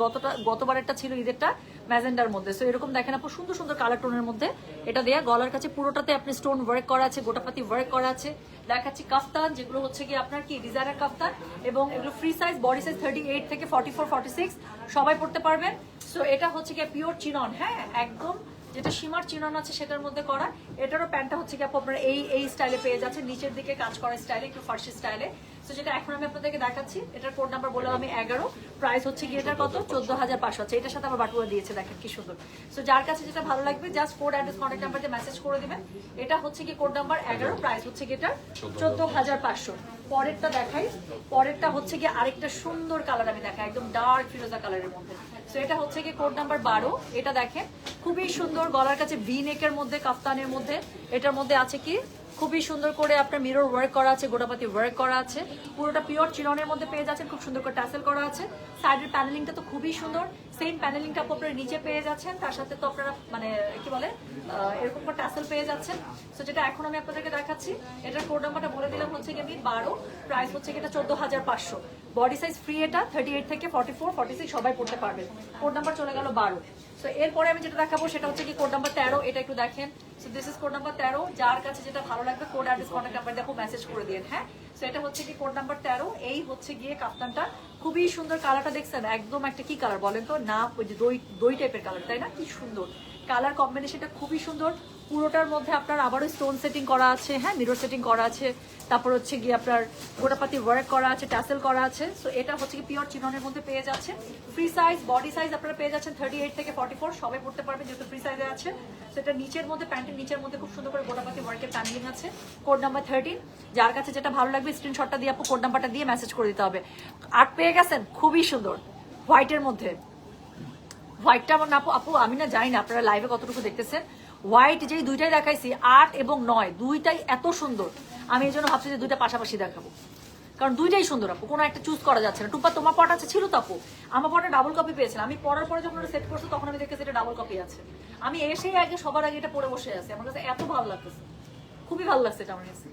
গতবারেরটা ছিল ঈদেরটা ম্যাজেন্ডার মধ্যে। সো এরকম দেখেন আপু, সুন্দর সুন্দর কালার টোনের মধ্যে এটা দেয়া, গলার কাছে পুরোটাতে আপনি স্টোন ওয়ার্ক করা আছে, গোটাপাতি ওয়ার্ক করা আছে। দেখাচ্ছি কাফতান, যেগুলো হচ্ছে কি আপনার কি ডিজাইনার কাফতান, এবং এগুলো ফ্রি সাইজ, বডি সাইজ 38 থেকে 44 46 সবাই পড়তে পারবেন। সো এটা হচ্ছে কি পিওর চিনন, হ্যাঁ, একদম যেটা সীমার চিনান আছে সেটার মধ্যে করা। এটারও প্যান্টটা হচ্ছে কি আপু আপনারা এই স্টাইলে পেয়ে যাচ্ছেন, নিচের দিকে কাজ করা স্টাইলে, একটু ফার্সি স্টাইলে। তো যেটা এখন আমি আপনাদেরকে দেখাচ্ছি, এটার কোড নাম্বার বললাম আমি 11, প্রাইস হচ্ছে কি এটার কত 14,500 আছে। এটার সাথে আমার বাটুয়া দিয়েছে, দেখেন কি সুন্দর। সো যার কাছে যেটা ভালো লাগবে just code address contact number দিয়ে মেসেজ করে দিবেন। এটা হচ্ছে কি কোড নাম্বার 11, প্রাইস হচ্ছে কি এটা 14,500। পরেরটা দেখাই, পরেরটা হচ্ছে কি আরেকটা সুন্দর কালার আমি দেখাই, একদম ডার্ক ফিরোজা কালারের মধ্যে। সো এটা হচ্ছে কি কোড নাম্বার 12, এটা দেখেন খুবই সুন্দর, গলার কাছে ভি নেকের মধ্যে, কাফতানের মধ্যে। এটার মধ্যে আছে কি খুবই সুন্দর করে আপনার মিরর ওয়ার্ক করা আছে, গোটাপাতি ওয়ার্ক করা আছে, পুরোটা পিওর চিননের মধ্যে পেয়ে যাচ্ছেন, খুব সুন্দর করে টাসেল করা আছে। সাইডের প্যানেলিংটা তো খুবই সুন্দর, সেম প্যানেলিংটা আপনারা নিচে পেয়ে যাচ্ছেন, তার সাথে তো আপনারা মানে কি বলে এরকম করে টাসেল পেয়ে যাচ্ছেন। সো যেটা এখন আমি আপনাদেরকে দেখাচ্ছি, এটার কোড নাম্বারটা বলে দিলাম হচ্ছে কি আমি 12, প্রাইস হচ্ছে কি এটা 14,500। বডি সাইজ ফ্রি, এটা 38 থেকে 44, 46 সবাই পড়তে পারবেন। কোড নাম্বার চলে গেল 12। সো এরপরে আমি যেটা দেখাবো সেটা হচ্ছে কি কোড নাম্বার 13, এটা একটু দেখেন। So this is code number 13, যার কাছে যেটা ভালো লাগবে কোড অ্যাড্রেস কন্ট্যাক্ট নাম্বার দেখো মেসেজ করে দিন। হ্যাঁ, সো এটা হচ্ছে কি কোড নাম্বার 13। এই হচ্ছে গিয়ে কাফতানটা, খুবই সুন্দর কালারটা দেখছেন, একদম একটা কি কালার বলেন তো, না ওই যে দই টাইপের কালার, তাই না? কি সুন্দর কালার কম্বিনেশনটা, খুবই সুন্দর। পুরোটার মধ্যে আপনার আবারও স্টোন সেটিং করা আছে, হ্যাঁ মিরর সেটিং করা আছে, তারপর হচ্ছে গিয়ে আপনার গোটাপাতি ওয়ার্ক করা আছে, টাসেল করা আছে। সো এটা হচ্ছে কি পিওর চিননের মধ্যে পেয়ে যাচ্ছে। ফ্রি সাইজ, বডি সাইজ আপনারা পেয়ে যাচ্ছেন 38 থেকে 44, সবাই পড়তে পারবেন যেহেতু ফ্রি সাইজে আছে। সেটা নিচের মধ্যে, প্যান্টের নিচের মধ্যে খুব সুন্দর করে গোটাপাতি ওয়ার্কের প্যানেলিং আছে। কোড নাম্বার 13, যার কাছে যেটা ভালো লাগবে স্ক্রিনশটটা দিয়ে আপু কোড নাম্বারটা দিয়ে মেসেজ করে দিতে হবে। আর পেয়ে গেছেন খুবই সুন্দর হোয়াইটের মধ্যে। হোয়াইটটা আমার না আপু আমি না জানি না আপনারা লাইভে কতটুকু দেখতেছেন। হোয়াইট যেই দুইটাই দেখাইছি 8 এবং 9, দুইটাই এত সুন্দর, আমি এই জন্য ভাবছি যে দুইটা পাশাপাশি দেখাবো, কারণ দুইটাই সুন্দর আপু, কোনো একটা চুজ করা যাচ্ছে না। টুপা তোমার পট আছে ছিল তো আপু, আমার পটে ডাবল কপি পেয়েছিলাম, আমি পরার পরে যখন সেট করছো তখন আমি দেখেছি এটা ডাবল কপি আছে। আমি এসেই আগে সবার আগে এটা পরে বসে আছি, আমার কাছে এত ভালো লাগতেছে, খুবই ভালো লাগছে এটা আমার কাছে।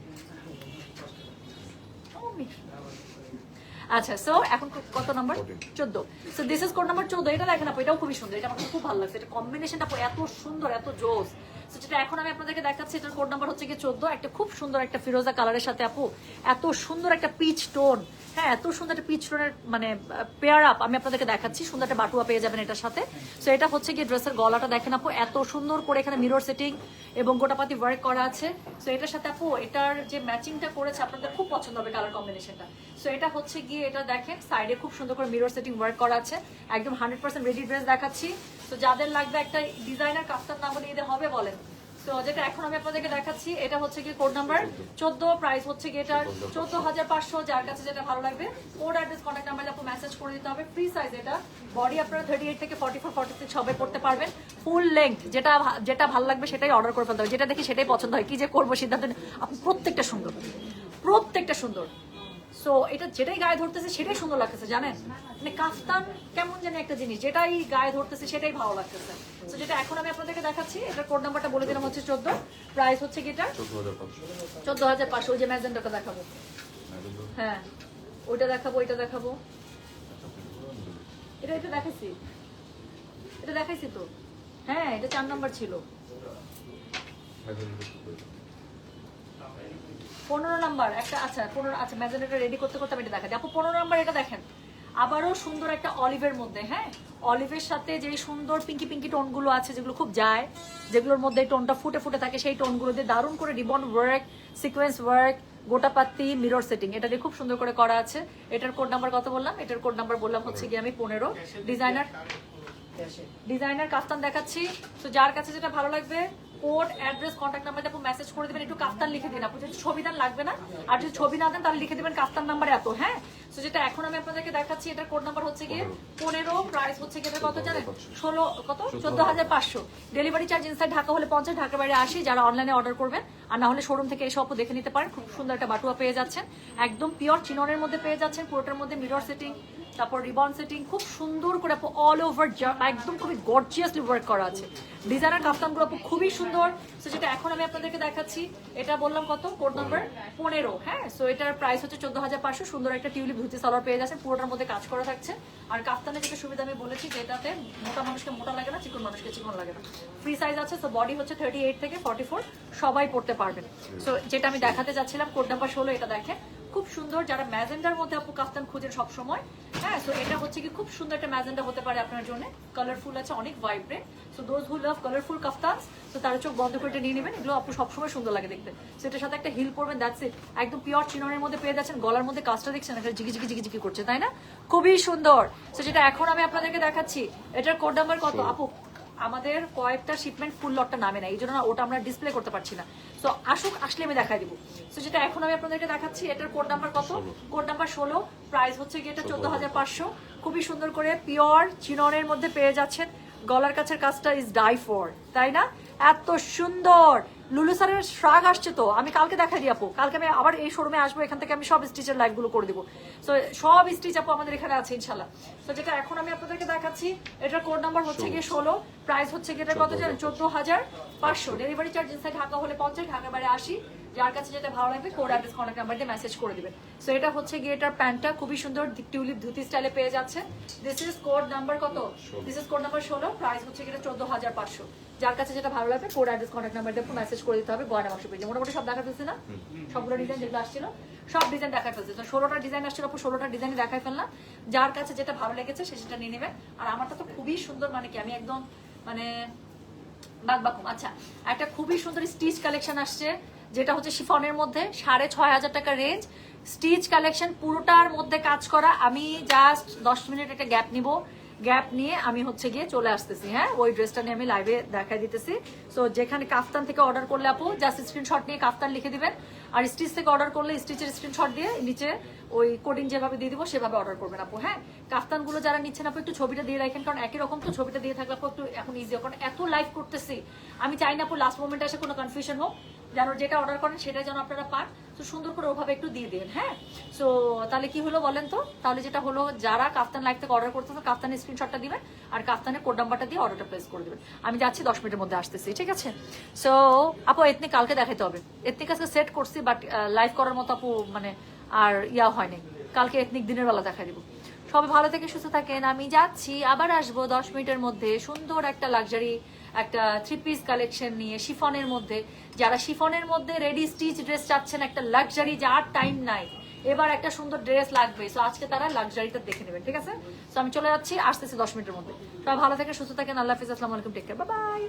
আচ্ছা, সো এখন কত number 14। So this is code number 14, এটা দেখেন আপু, এটাও খুবই সুন্দর, এটা আমার খুব ভালো লাগছে, এটা কম্বিনেশনটা এত সুন্দর, এত জোস। সো যেটা এখন আমি আপনাদেরকে দেখাচ্ছি, এটার কোড নাম্বার হচ্ছে কি 14, একটা খুব সুন্দর একটা ফিরোজা কালারের সাথে আপু এত সুন্দর একটা পিচ টোন, হ্যাঁ এত সুন্দর একটা পিচ টোনের মানে পেয়ার আপ আমি আপনাদেরকে দেখাচ্ছি। সুন্দর একটা বাটুয়া পেয়ে যাবেন এটার সাথে। সো এটা হচ্ছে কি ড্রেসের গলাটা দেখেন আপু, এত সুন্দর করে এখানে মিরর সেটিং এবং গোটাপাতি ওয়ার্ক করা আছে। সো এটার সাথে আপু এটার যে ম্যাচিংটা করেছে আপনাদের খুব পছন্দ হবে কালার কম্বিনেশনটা। সো এটা হচ্ছে গিয়ে এটা দেখেন সাইডে খুব সুন্দর করে মিরর সেটিং ওয়ার্ক করা আছে, একদম 100% রেডি ড্রেস দেখাচ্ছি। তো যাদের লাগবে একটা ডিজাইনার কাস্টম নাম দিয়ে হবে বলেন। তো যেটা এখন আমি আপনাদেরকে দেখাচ্ছি, এটা হচ্ছে কি কোড নাম্বার 14, প্রাইস হচ্ছে কি এটার 14,500। যার কাছে যেটা ভালো লাগবে কোড অ্যাড্রেস কন্ট্যাক্ট নাম্বারে আপু মেসেজ করে দিতে হবে। ফ্রি সাইজ, এটা বডি আপনারা 38 থেকে 44, 46 সবাই পড়তে পারবেন। ফুল লেংথ, যেটা ভালো লাগবে সেটাই অর্ডার করে ফেলতে হবে, যেটা দেখি সেটাই পছন্দ হয়, কি যে করবো সিদ্ধান্ত আপু। প্রত্যেকটা সুন্দর, প্রত্যেকটা সুন্দর। সো এটা যেটাই গায়ে ধরতেছে সেটাই সুন্দর লাগতেছে, জানেন মানে কাফতান কেমন জানি একটা জিনিস, যেটাই গায়ে ধরতেছে সেটাই ভালো লাগতেছে। তো যেটা এখন আমি আপনাদেরকে দেখাচ্ছি, এটার কোড নাম্বারটা বলে দিলাম হচ্ছে 14, প্রাইস হচ্ছে কি এটা 14,500। ওই যে ম্যাজেন্টাটা দেখাবো, হ্যাঁ ওইটা দেখাবো, এটা দেখাবো, এটা দেখাইছি, এটা দেখাইছি তো, হ্যাঁ এটা 4 নাম্বার ছিল। 15 নাম্বার একটা, আচ্ছা 15, আচ্ছা ম্যাজেন্টাটা রেডি করতে করতে আমি এটা দেখাচ্ছি আপু। 15 নাম্বার এটা দেখেন, আবারও সুন্দর একটা অলিভের মধ্যে, হ্যাঁ অলিভের সাথে যে সুন্দর পিঙ্কি পিঙ্কি টোনগুলো আছে যেগুলো খুব যায়, যেগুলোর মধ্যে টোনটা ফুটে ফুটে থাকে, সেই টোনগুলো দিয়ে দারুণ করে ribbon work, sequence work, gotapatti, mirror setting, এটা দিয়ে খুব সুন্দর করে করা আছে। এটার কোড নাম্বার কত বললাম? এটার কোড নাম্বার বললাম হচ্ছে গিয়ে আমি 15। ডিজাইনার কাফতান দেখাচ্ছি। তো যার কাছে যেটা ভালো লাগবে কোড অ্যাড্রেস কন্ট্যাক্ট নাম্বার দিয়ে আপু মেসেজ করে দিবেন, একটু কাফতান লিখে দিন আপু, যদি ছবি দান লাগবে না, আর যদি ছবি না দেন তাহলে লিখে দিবেন কাফতান নাম্বার এত। হ্যাঁ, তো যেটা এখন আমি আপনাদেরকে দেখাচ্ছি, এটার কোড নাম্বার হচ্ছে গিয়ে 15, প্রাইস হচ্ছে গিয়ে কত জানেন 16 কত 14,500। ডেলিভারি চার্জ ইনসাইড ঢাকা হলে 50, ঢাকার বাইরে 80। যারা অনলাইনে অর্ডার করবেন আর না হলে শোরুম থেকে এসে আপু দেখে নিতে পারেন। খুব সুন্দর একটা বাটুয়া পেয়ে যাচ্ছেন, একদম পিওর চিননের মধ্যে পেয়ে যাচ্ছেন, পুরোটার মধ্যে মিরর সেটিং, তারপর রিবন সেটিং খুব সুন্দর করে আপু অল ওভার একদম খুবই গর্জিয়াসলি ওয়ার্ক করা আছে। ডিজাইনার কাফতানগুলো আপু খুবই সুন্দর। সো যেটা এখন আমি আপনাদেরকে দেখাচ্ছি, এটা বললাম কত কোড নাম্বার 15, হ্যাঁ। সো এটার প্রাইস হচ্ছে 14,500। সুন্দর একটা টিউলিপ ধুতি সালোয়ার পেয়ে যাচ্ছে, পুরোটার মধ্যে কাজ করা থাকছে। আর কাফতানের যেটা সুবিধা আমি বলেছি, যেটাতে মোটা মানুষকে মোটা লাগে না, চিকন মানুষকে চিকন লাগে না। ফ্রি সাইজ আছে। সো বডি হচ্ছে 38 থেকে 44, সবাই পড়তে পারবেন। সো যেটা আমি দেখাতে যাচ্ছিলাম কোড নাম্বার 16, এটা দেখেন খুব সুন্দর, যারা ম্যাজেন্ডার মধ্যে আপু কাফতান খুঁজেন সবসময়, হ্যাঁ, সো এটা হচ্ছে কি খুব সুন্দর একটা ম্যাজেন্ডা হতে পারে আপনার জন্য, কালারফুল আছে, অনেক vibrant. So those who love colourful kaftans, তো তারা চোখ বন্ধ করে এটা নিয়ে নেবেন, এগুলো আপু সবসময় সুন্দর লাগে দেখতে। সো এটার সাথে একটা হিল পরবেন, দ্যাটস ইট। একদম পিওর চিননের মধ্যে পেয়ে যাচ্ছেন, গলার মধ্যে কাজটা দেখছেন একটা জিগি জিগি জিগি জিগি করছে, তাই না? খুবই সুন্দর। সো যেটা এখন আমি আপনাদেরকে দেখাচ্ছি, এটার কোড নাম্বার কত আপু? আমাদের কয়েকটা শিপমেন্ট ফুল লটটা নামে না, এই জন্য না ওটা আমরা ডিসপ্লে করতে পারছি না। সো আসুক, আসলে আমি দেখাই দিব। সো যেটা এখন আমি আপনাদেরকে দেখাচ্ছি, এটার কোড নাম্বার কত? কোড নাম্বার 16, প্রাইস হচ্ছে কি এটা 14,500। খুবই সুন্দর করে পিওর চিননের মধ্যে পেয়ে যাচ্ছেন, গলার কাছের কাজটা ইজ ডাই ফর, তাই না? এত সুন্দর। লুলু স্যারের শ্রাগ আসছে, তো আমি কালকে দেখাই দিই আপু, কালকে আমি আবার এই শোরুমে আসবো, এখান থেকে আমি সব স্টিচের লাইভ গুলো করে দিব। সো সব স্টিচ আপু আমাদের এখানে আছে ইনশাল্লাহ। তো যেটা এখন আমি আপনাদেরকে দেখাচ্ছি, এটার কোড নাম্বার হচ্ছে গিয়ে 16, প্রাইস হচ্ছে গিয়ে এটা কত জানেন? 14,500। ডেলিভারি চার্জ ইনসাইড ঢাকা হলে 50, ঢাকার বাইরে 80। যার কাছে যেটা ভালো লাগবে কোড অ্যাড্রেস কন্ট্যাক্ট নাম্বার দিয়ে মেসেজ করে দিবেন। সো এটা হচ্ছে গিয়ে এটার প্যান্টটা খুবই সুন্দর টিউলিপ ধুতি স্টাইলে পেয়ে যাচ্ছে। দিস ইজ কোড নাম্বার কত? This is code number 16, price হচ্ছে গিয়ে 14,500। যার কাছে যেটা ভালো লাগবে কোড অ্যাড্রেস কন্ট্যাক্ট নাম্বার দিয়ে মেসেজ করে দিতে হবে। গয়না বাক্স পেয়ে মোটামুটি সব দেখা ফেলছে না, সবগুলো ডিজাইন যেগুলো আসছিল সব ডিজাইন দেখা ফেলছে। তো 16টা ডিজাইন আসছিল, 16টা ডিজাইন দেখাই ফেললাম। যার কাছে যেটা ভালো লেগেছে সে সেটা নিয়ে নেবে। আর আমারটা তো খুবই সুন্দর, মানে কি আমি একদম মানে বাকবাকুম। আচ্ছা, একটা খুবই সুন্দর স্টিচ কালেকশন আসছে, যেটা হচ্ছে শিফনের মধ্যে 6,500 টাকা রেঞ্জ, স্টিচ কালেকশন পুরোটার মধ্যে কাজ করা। আমি জাস্ট 10 মিনিট একটা গ্যাপ নিব, গ্যাপ নিয়ে আমি হচ্ছে গিয়ে চলে আসতেছি। হ্যাঁ, ওই ড্রেসটা নিয়ে আমি লাইভে দেখাই দিতেছি। সো যেখানে কাফতান থেকে অর্ডার করলে আপু জাস্ট স্ক্রিনশট নিয়ে কাফতান লিখে দিবেন, আর স্টিচ থেকে অর্ডার করলে স্টিচের স্ক্রিনশট দিয়ে নিচে ওই কোডিং যেভাবে দিয়ে দিব সেভাবে অর্ডার করবেন আপু। হ্যাঁ, কাফতানগুলো যারা নিচ্ছেন আপু একটু ছবিটা দিয়ে রাখেন, কারণ একই রকম তো ছবিটা দিয়ে থাকলে আপু একটু এখন ইজি, কারণ এত লাইভ করতেছি আমি চাই না আপু লাস্ট মোমেন্টে এসে কোনো কনফিউশন হোক, যেন যেটা অর্ডার করেন সেটাই যেন আপনারা পান। তো সুন্দর করে ওভাবে একটু দিয়ে দিন। হ্যাঁ, সো তাহলে কি হলো বলেন তো? তাহলে যেটা হলো, যারা কাফতান লাইভ থেকে অর্ডার করতেছে কাফতানের স্ক্রিনশটটা দিবেন আর কাফতানের কোড নাম্বারটা দিয়ে অর্ডারটা প্লেস করে দিবেন। আমি যাচ্ছি, 10 মিনিটের মধ্যে আসতেছি, ঠিক আছে? সো আপু এথনিক কালকে দেখাইতে হবে, এথনিক আজকে সেট করছি, বাট লাইভ করার মতো আপু মানে আর হয়নি। কালকে এথনিক দিনের বেলা দেখাই দিব। সবাই ভালো থেকে সুস্থ থাকেন, আমি যাচ্ছি, আবার আসবো 10 মিনিটের মধ্যে সুন্দর একটা লাক্সারি একটা 3 পিস কালেকশন নিয়ে শিফনের মধ্যে। যারা শিফনের মধ্যে রেডি স্টিচ ড্রেস চাচ্ছেন, একটা লাক্সারি, যার টাইম নাই এবার একটা সুন্দর ড্রেস লাগবে, সো আজকে তারা লাক্সারিটা দেখে নেবেন, ঠিক আছে? সো আমি চলে যাচ্ছি, আসতেছি 10 মিনিটের মধ্যে। সবাই ভালো থেকে সুস্থ থাকেন, আল্লাহ হাফিজ, আসসালামু আলাইকুম, টেক কেয়ার, বাই বাই।